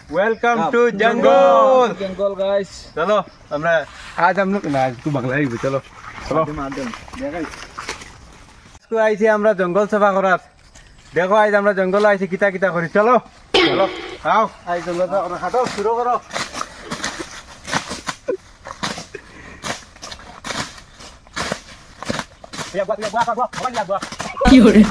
Welcome to jungle jungle guys. चलो हमरा आज हम लोग ना तू बांग्ला ही चलो चलो इसको आइছি আমরা জঙ্গল সফা করার দেখো আজ আমরা জঙ্গল আইছি কিতা কিতা করি চলো চলো আও আই জঙ্গল সফা হাঁটো শুরু করো কি হরে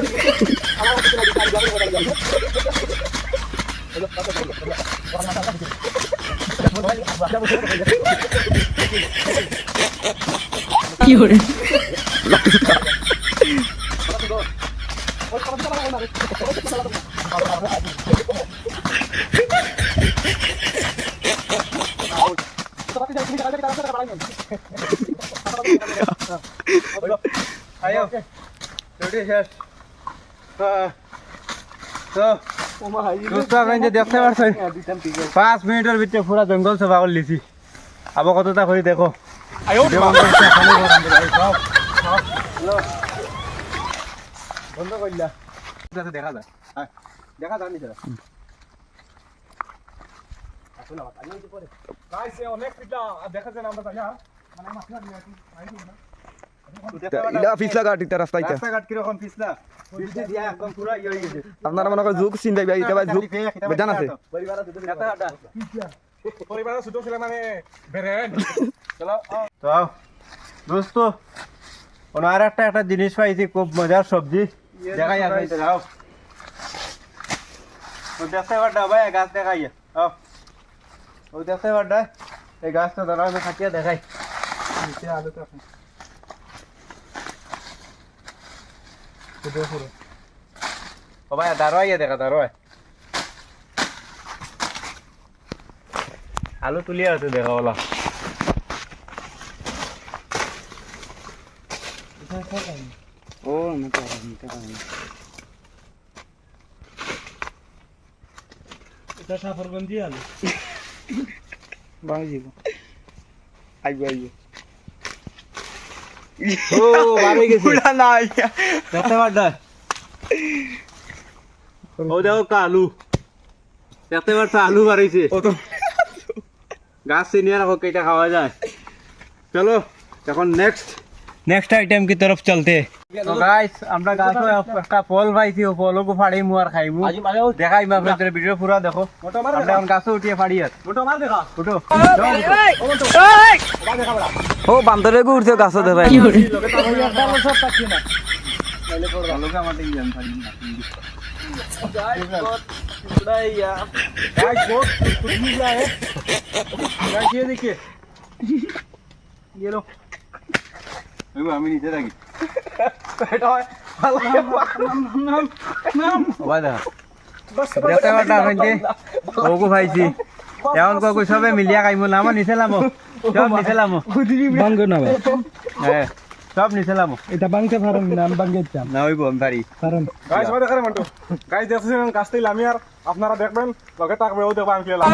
কি হরে আয়ো রেডি শেষ তো দোস্ত আপনি যে দেখতে পাচ্ছেন 5 মিনিটের ভিতরে পুরো জঙ্গল সফা করে লিছি আবার কতটা করে দেখো বন্ধ করলা দেখা যায় দেখা যায়নি স্যার আসলে আমি তো পরে গাইস অনেক পিটা দেখা যায় আমরা জানি মানে মাছ না দিই আইছি না ইলা পিছলা কাট ইতা রাস্তা ইতা রাস্তা কাট কি রকম পিছলা পিছলে দিয়া একদম পুরো ইয়ে হয়ে গেছে আপনারা মনে করে ঝুক চিন্তা ভাই ইতা ভাই ঝুক বেজান আছে পরিবার দুটো কথা আড্ডা পরিবার ছোট ছিল মানে বেরেন চলো তো দোস্ত ওনার একটা জিনিস পাইছি খুব মজার সবজি দেখাই আপনাদের যাও ও দেখতে পারডা ভাই গাছ দেখাই আও ও দেখতে পারডা এই গাছটা দাঁড়া আমি খাটিয়া দেখাই নিচে আলো তো আপনি দেখো ও ভাই দাঁড়াইয়া দেখা দাঁড়ায় আলু তুলিয়া আছে দেখা বলা ও না তো এটা সাফরগঞ্জি আলু বাংজি আইবো আইবো ও বাড়ি গেছে পুরা নাই দেখতে পারডা ও দেখো কালু দেখতে পারছ আলু বাড়িছে ও তো গাছ চিনিয়ে রাখো কেটা খাওয়া যায় চলো এখন नेक्स्ट आइटम की तरफ चलते तो गाइस আমরা গাছও একটা ফল পাইছি ও ফলও ফাড়ি মুয়ার খাইমু দেখাই মা আপনাদের ভিডিও পুরো দেখো আমরা এখন গাছও উঠিয়ে ফাড়ি আর মোটো মার দেখা মোটো ও বান্দরে গো উঠছে গাছ দে ভাই কি হরে লোকে তো ওই একটা লোক সব পাচ্ছি না তাইলে পড় লোকে আমাদের জান ফাড়ি गाइस बहुत कुछ मिला है गाइस ये देखिए ये लो আমি নিচে থাকি এটা হয় দেখতে পারটা হইতে ওগো ভাইছি এখন কই সবে মিলিয়া খাইমু না আমার নিচে লামো সব নিচে লামো বাঙ্গ না ভাই হ্যাঁ সব নিচে লামো এটা বাঙ্গতে পারেন না বাঙ্গে চাম না হইব আমি পারি পারেন গাইস সবাই দেখেন মন্টু গাইস দেখছেন কাজটাই লামি আর আপনারা দেখবেন লগে তাকবে ও দেখবা আমি খেলাম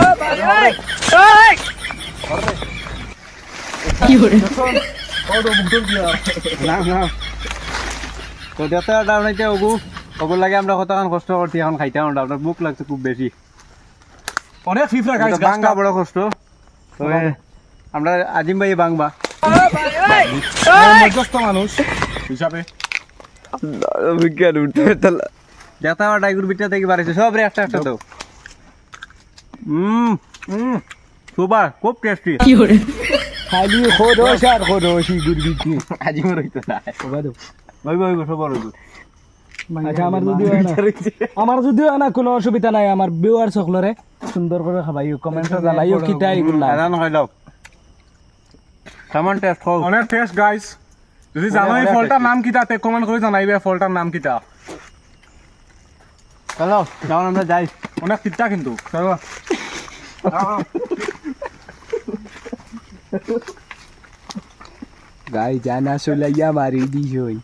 কি হরে না না তো দেখতে পারটা হইতে ওগো লাগে আমরা কতক্ষণ কষ্ট করছি এখন খাইতে আমরা আপনার মুখ লাগছে খুব বেশি অনেক ফিফরা গাইস বাংলা বড় কষ্ট তবে আমরা আজিম ভাই বাংবা মধ্যস্থ মানুষ হিসাবে বিজ্ঞান উঠতে তালা দেখতে পারটা এগুলো বিটা থেকে বাড়িছে সব রে একটা দাও সুপার খুব টেস্টি কি হরে খালি খোদোশ আর খোদোশি গুরবিটি আজিম রইতো না বাদো ভাই সবার রইতো আচ্ছা আমার যদিও না কোনো অসুবিধা নাই আমার ভিউয়ার সকলরে সুন্দর করে খাবাইও কমেন্টে জানাইও কিটা এগুলা আদান হয় দাও সামান টেস্ট হোক অনেক টেস্ট গাইস যদি জানো এই ফলটার নাম কিটা তে কমেন্ট করে জানাইবে ফলটার নাম কিটা চলো যাও আমরা যাই অনেক তিতা কিন্তু চলো গাই জানা সুলাইয়া মারি দিস হই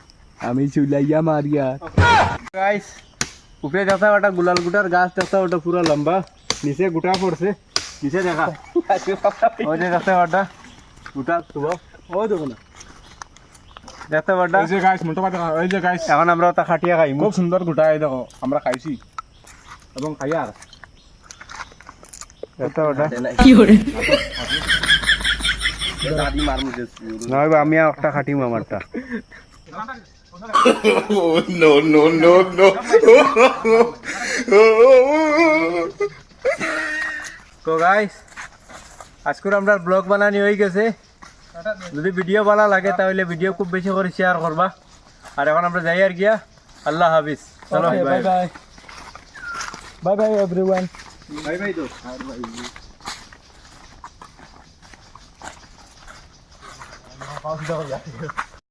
আমি সুলাইয়া মারিয়া গাইস উপরে দেখতে ওটা গুলাল গুটার গাছ দেখতে ওটা পুরো লম্বা নিচে গুটা পড়ছে নিচে দেখা ওই যে দেখতে ওটা গুটা শুভ ও দেখো না দেখতে পারটা এই যে গাইস মোটা পাতা এই যে গাইস এখন আমরা তা খাটিয়া খাই খুব সুন্দর গোটা এই দেখো আমরা খাইছি এবং খাই আর এটা ওটা Fiore, নয় আমি একটা খাটিম আমারটা তো গাইস আজকের আমরা ব্লগ বানানি হয়ে গেছে যদি ভিডিও ভালো লাগে তাহলে ভিডিও খুব বেশি করে শেয়ার করবা আর এখন আমরা যাই আর গিয়া আল্লাহ হাফিজ চলো Okay, bye bye. Bye bye everyone. Bye bye তো Pause daw yan.